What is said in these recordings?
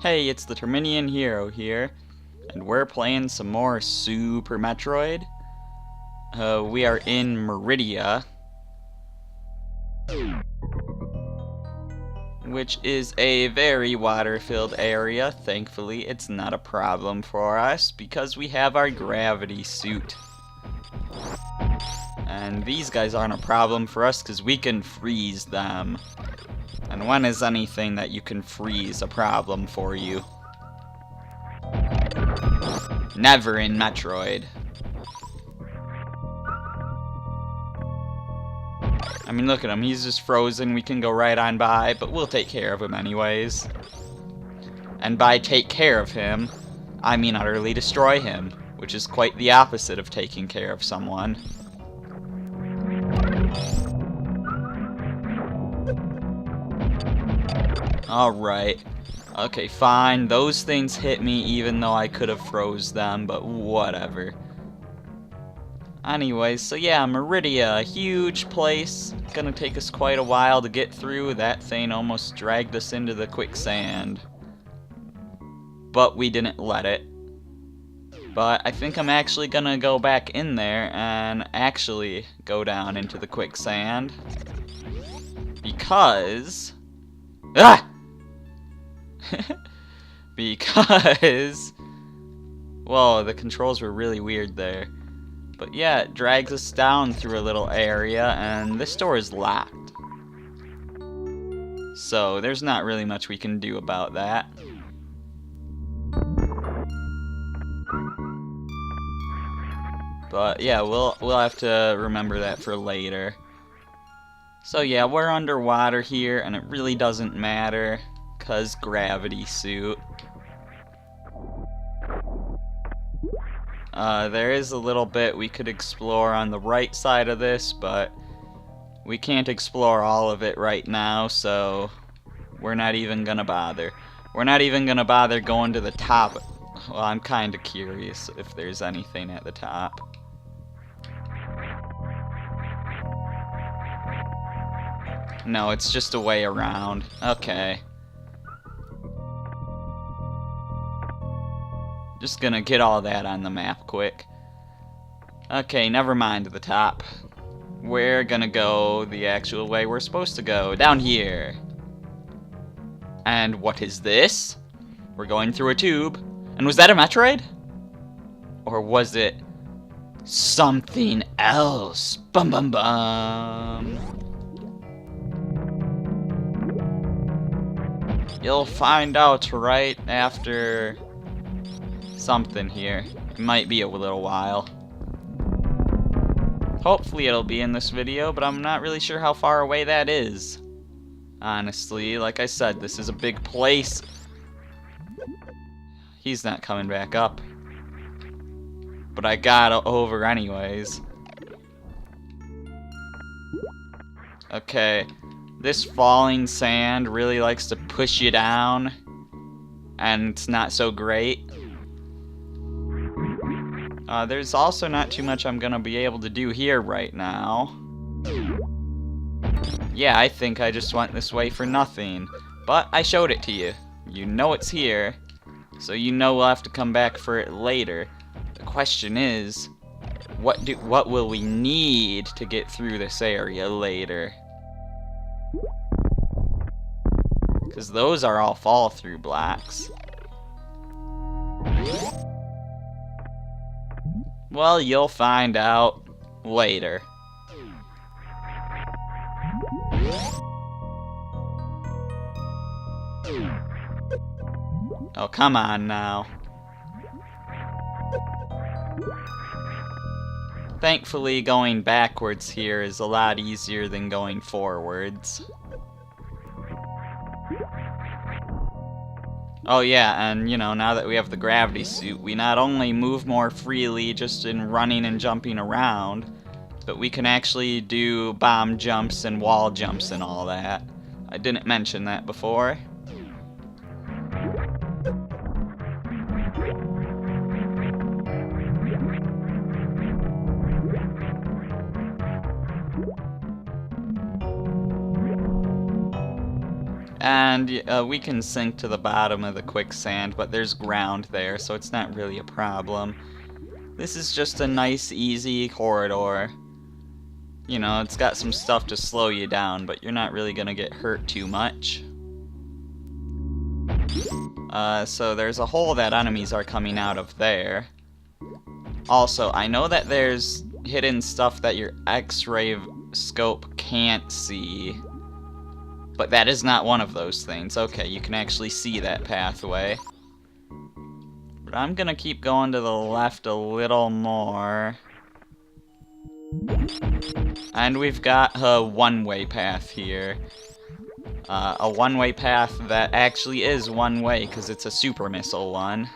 Hey, it's the Terminian Hero here, and we're playing some more Super Metroid. We are in Maridia, which is a very water-filled area. Thankfully, it's not a problem for us because we have our gravity suit. And these guys aren't a problem for us because we can freeze them. And when is anything that you can freeze a problem for you? Never in Metroid. I mean, look at him. He's just frozen. We can go right on by, but we'll take care of him anyways. And by take care of him, I mean utterly destroy him, which is quite the opposite of taking care of someone. Alright. Okay, fine. Those things hit me even though I could have froze them, but whatever. Anyways, so yeah, Maridia, a huge place. Gonna take us quite a while to get through. That thing almost dragged us into the quicksand. But we didn't let it. But I think I'm actually gonna go back in there and actually go down into the quicksand. Because... Ah! Because... Whoa, the controls were really weird there. But yeah, it drags us down through a little area, and this door is locked. So there's not really much we can do about that. But yeah, we'll have to remember that for later. So yeah, we're underwater here, and it really doesn't matter, 'cause gravity suit. There is a little bit we could explore on the right side of this, but we can't explore all of it right now, so we're not even gonna bother. We're not even gonna bother going to the top. Well, I'm kinda curious if there's anything at the top. No, it's just a way around. Okay. Just gonna get all that on the map quick. Okay, never mind the top. We're gonna go the actual way we're supposed to go. Down here. And what is this? We're going through a tube. And was that a Metroid? Or was it something else? Bum bum bum. You'll find out right after something here. It might be a little while. Hopefully it'll be in this video, but I'm not really sure how far away that is. Honestly, like I said, this is a big place. He's not coming back up. But I got over anyways. Okay. This falling sand really likes to push you down, and it's not so great. There's also not too much I'm gonna be able to do here right now. Yeah, I think I just went this way for nothing, but I showed it to you. You know it's here, so you know we'll have to come back for it later. The question is, what will we need to get through this area later? Because those are all fall-through blocks. Well, you'll find out later. Oh, come on now. Thankfully, going backwards here is a lot easier than going forwards. Oh yeah, and you know, now that we have the gravity suit, we not only move more freely just in running and jumping around, but we can actually do bomb jumps and wall jumps and all that. I didn't mention that before. And we can sink to the bottom of the quicksand, but there's ground there, so it's not really a problem. This is just a nice, easy corridor. You know, it's got some stuff to slow you down, but you're not really gonna get hurt too much. So there's a hole that enemies are coming out of there. Also, I know that there's hidden stuff that your X-ray scope can't see. But that is not one of those things. Okay, you can actually see that pathway. But I'm gonna keep going to the left a little more. And we've got a one-way path here. A one-way path that actually is one-way, because it's a super missile one.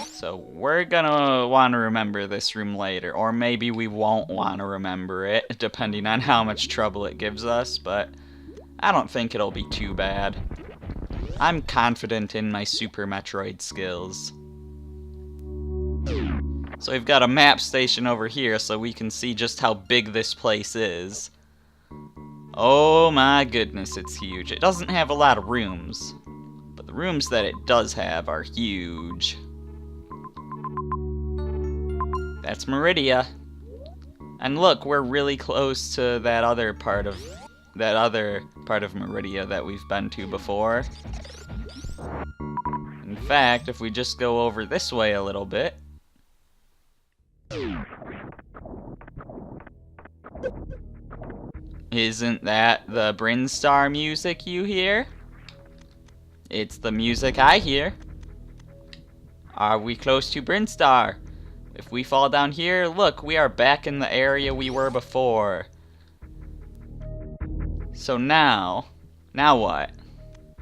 So we're gonna want to remember this room later, or maybe we won't want to remember it, depending on how much trouble it gives us, but I don't think it'll be too bad. I'm confident in my Super Metroid skills. So we've got a map station over here so we can see just how big this place is. Oh my goodness, it's huge. It doesn't have a lot of rooms, but the rooms that it does have are huge. That's Maridia. And look, we're really close to that other part of Maridia that we've been to before. In fact, if we just go over this way a little bit. Isn't that the Brinstar music you hear? It's the music I hear. Are we close to Brinstar? If we fall down here, look, we are back in the area we were before. So now what?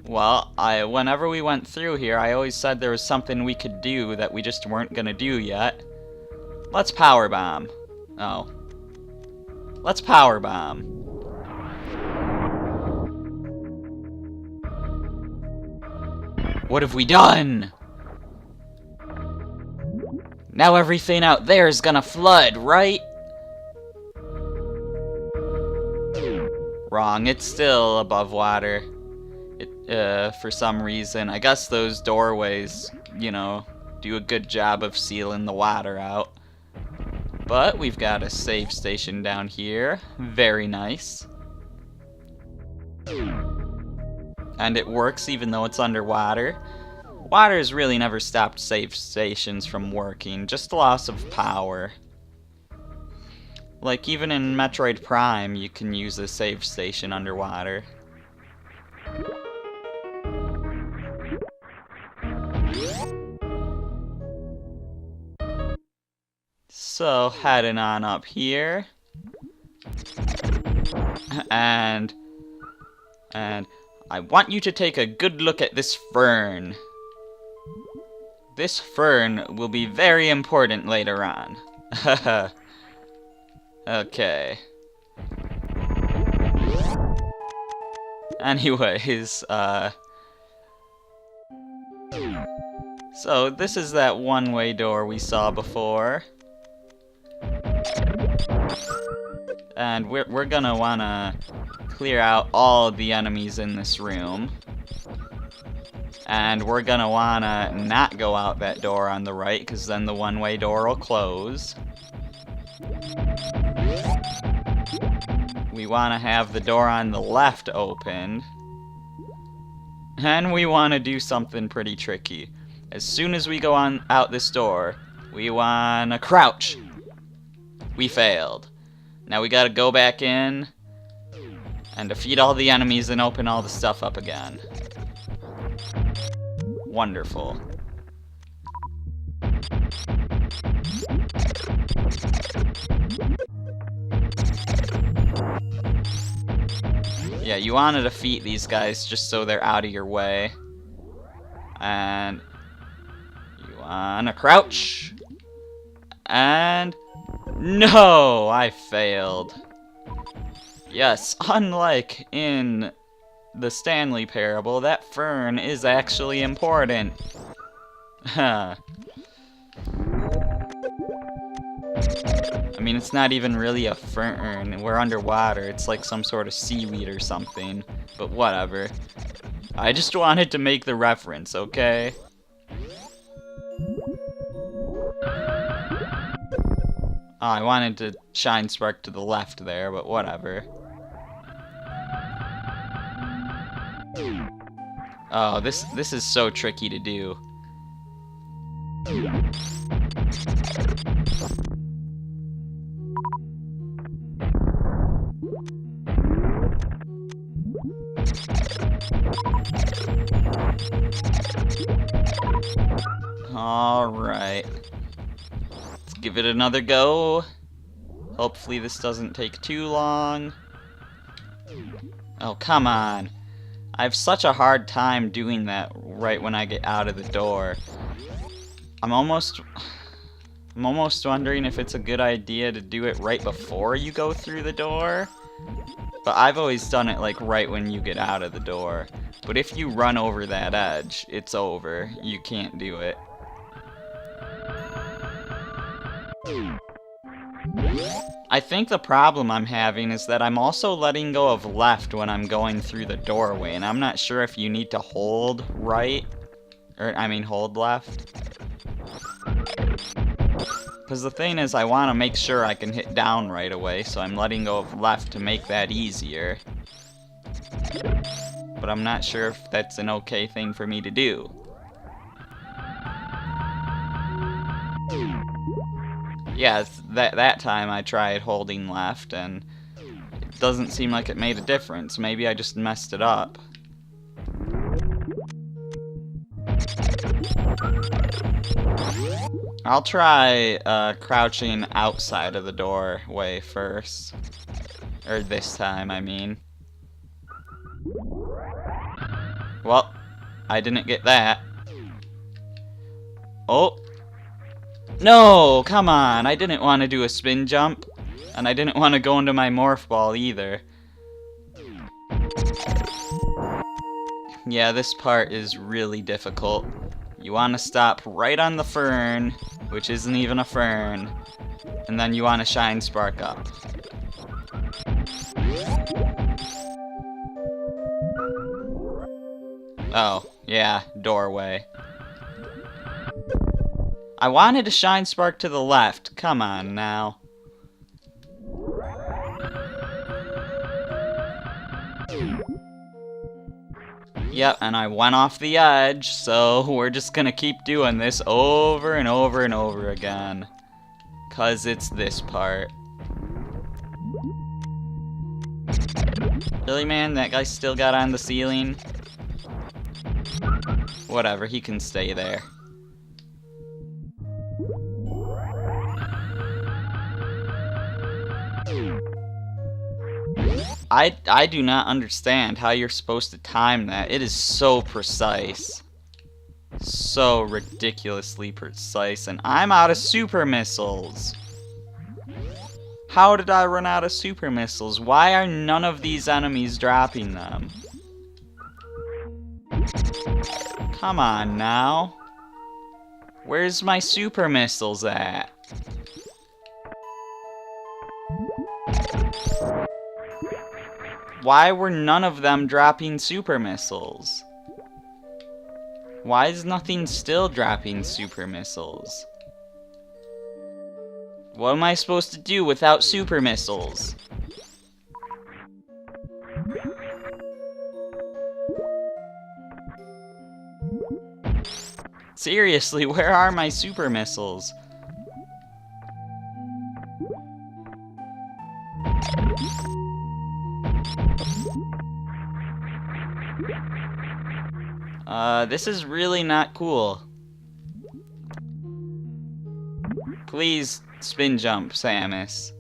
Well, whenever we went through here, I always said there was something we could do that we just weren't gonna do yet. Let's power bomb. Oh. Let's power bomb. What have we done? Now everything out there is gonna flood, right? Wrong, it's still above water. For some reason. I guess those doorways, you know, do a good job of sealing the water out. But we've got a save station down here. Very nice. And it works even though it's underwater. Water has really never stopped save stations from working, just loss of power. Like even in Metroid Prime, you can use a save station underwater. So, heading on up here. And I want you to take a good look at this fern. This fern will be very important later on. Okay. Anyways, so this is that one-way door we saw before. And we're gonna wanna clear out all the enemies in this room. And we're gonna wanna not go out that door on the right, because then the one-way door will close. We wanna have the door on the left open. And we wanna do something pretty tricky. As soon as we go on out this door, we wanna crouch. We failed. Now we gotta go back in and defeat all the enemies and open all the stuff up again. Wonderful. Yeah, you want to defeat these guys just so they're out of your way. And you want to crouch. And no, I failed. Yes, unlike in the Stanley Parable, that fern is actually important. I I mean, it's not even really a fern. We're underwater. It's like some sort of seaweed or something. But whatever. I just wanted to make the reference, okay? Oh, I wanted to shine spark to the left there, but whatever. Oh, this is so tricky to do. Alright. Let's give it another go. Hopefully this doesn't take too long. Oh, come on. I have such a hard time doing that right when I get out of the door. I'm almost wondering if it's a good idea to do it right before you go through the door. But I've always done it like right when you get out of the door. But if you run over that edge, it's over. You can't do it. I think the problem I'm having is that I'm also letting go of left when I'm going through the doorway, and I'm not sure if you need to hold right, or I mean hold left. Because the thing is, I want to make sure I can hit down right away, so I'm letting go of left to make that easier. But I'm not sure if that's an okay thing for me to do. Yeah, that time I tried holding left, and it doesn't seem like it made a difference. Maybe I just messed it up. I'll try crouching outside of the doorway first. Or this time, I mean. Well, I didn't get that. Oh! No! Come on! I didn't want to do a spin jump. And I didn't want to go into my morph ball either. Yeah, this part is really difficult. You want to stop right on the fern, which isn't even a fern. And then you want to shine spark up. Oh, yeah, doorway. I wanted to shine spark to the left. Come on now. Yep, and I went off the edge, so we're just gonna keep doing this over and over and over again. 'Cause it's this part. Really, man? That guy still got on the ceiling? Whatever, he can stay there. I do not understand how you're supposed to time that. It is so precise. So ridiculously precise. And I'm out of super missiles. How did I run out of super missiles? Why are none of these enemies dropping them? Come on now. Where's my super missiles at? Why were none of them dropping super missiles? Why is nothing still dropping super missiles? What am I supposed to do without super missiles? Seriously, where are my super missiles? This is really not cool. Please spin jump, Samus.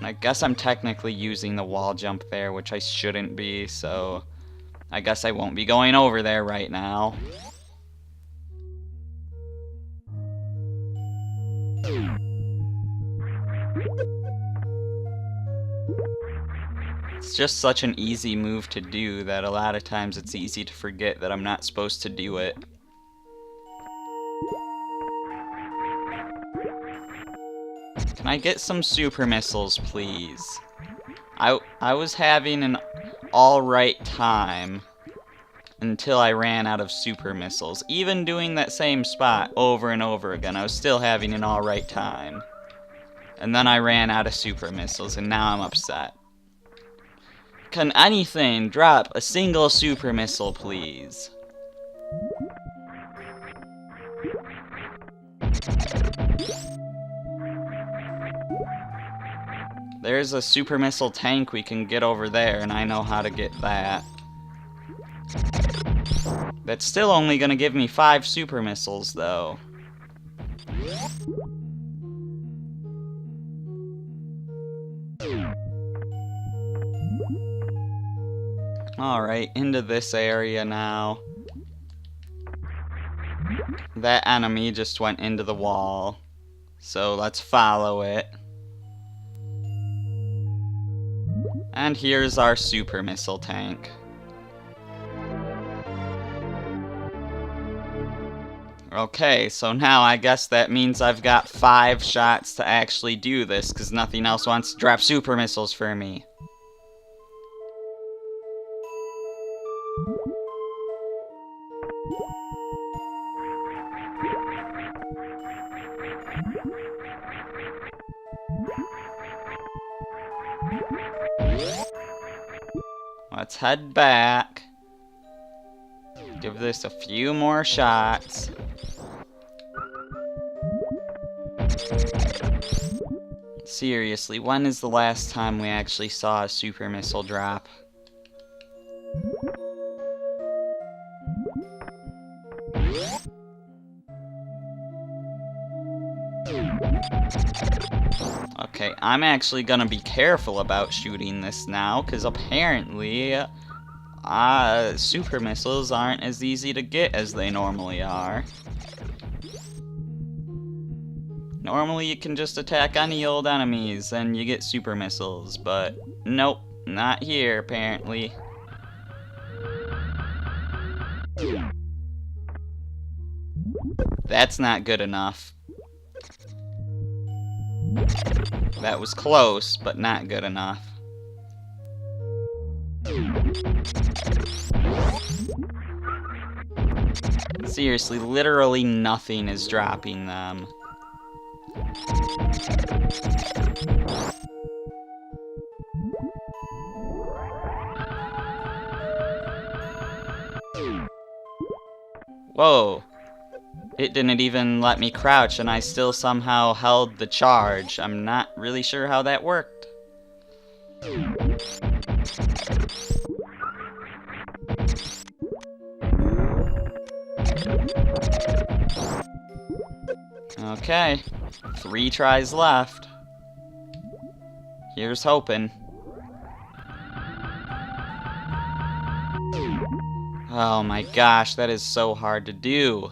I guess I'm technically using the wall jump there, which I shouldn't be, so I guess I won't be going over there right now. It's just such an easy move to do that a lot of times it's easy to forget that I'm not supposed to do it. Can I get some super missiles, please? I was having an alright time until I ran out of super missiles. Even doing that same spot over and over again, I was still having an alright time. And then I ran out of super missiles, and now I'm upset. Can anything drop a single super missile, please? There's a super missile tank we can get over there, and I know how to get that. That's still only gonna give me 5 super missiles, though. Alright, into this area now. That enemy just went into the wall, so let's follow it. And here's our super missile tank. Okay, so now I guess that means I've got 5 shots to actually do this, because nothing else wants to drop super missiles for me. Let's head back. Give this a few more shots. Seriously, when is the last time we actually saw a super missile drop? Okay, I'm actually gonna be careful about shooting this now, because apparently super missiles aren't as easy to get as they normally are. Normally you can just attack any old enemies and you get super missiles, but nope, not here apparently. That's not good enough. That was close, but not good enough. Seriously, literally nothing is dropping them. Whoa. It didn't even let me crouch, and I still somehow held the charge. I'm not really sure how that worked. Okay, 3 tries left. Here's hoping. Oh my gosh, that is so hard to do.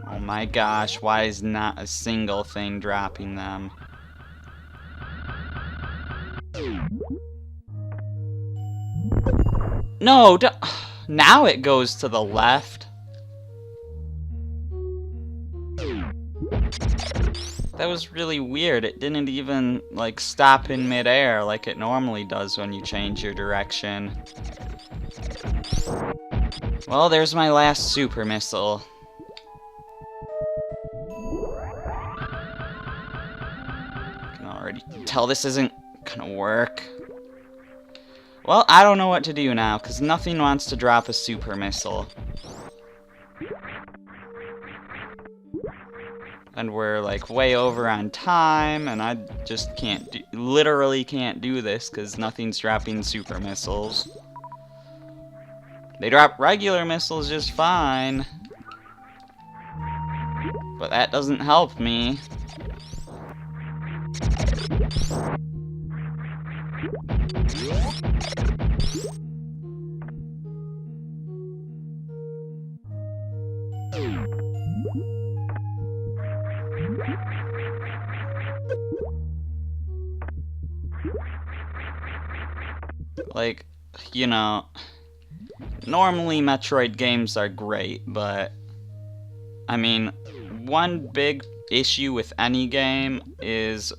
Oh my gosh, why is not a single thing dropping them? No, now it goes to the left. That was really weird. It didn't even, like, stop in midair like it normally does when you change your direction. Well, there's my last super missile. I can already tell this isn't gonna work. Well, I don't know what to do now, because nothing wants to drop a super missile. And we're like way over on time, and I just can't do, literally can't do this because nothing's dropping super missiles. They drop regular missiles just fine, but that doesn't help me. Like, you know, normally Metroid games are great, but I mean, one big issue with any game is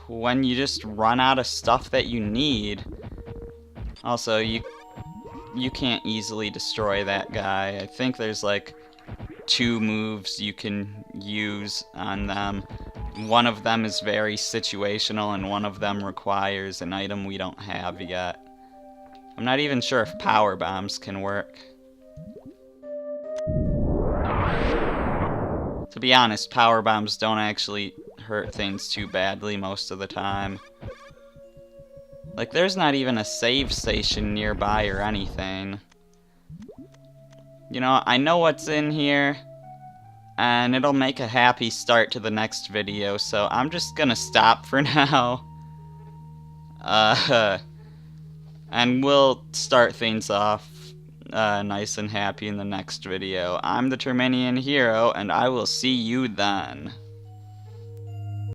when you just run out of stuff that you need. Also, you can't easily destroy that guy. I think there's like 2 moves you can use on them. One of them is very situational, and one of them requires an item we don't have yet. I'm not even sure if power bombs can work. To be honest, power bombs don't actually hurt things too badly most of the time. Like, there's not even a save station nearby or anything. You know, I know what's in here, and it'll make a happy start to the next video, so I'm just gonna stop for now. And we'll start things off nice and happy in the next video. I'm the Terminian Hero, and I will see you then.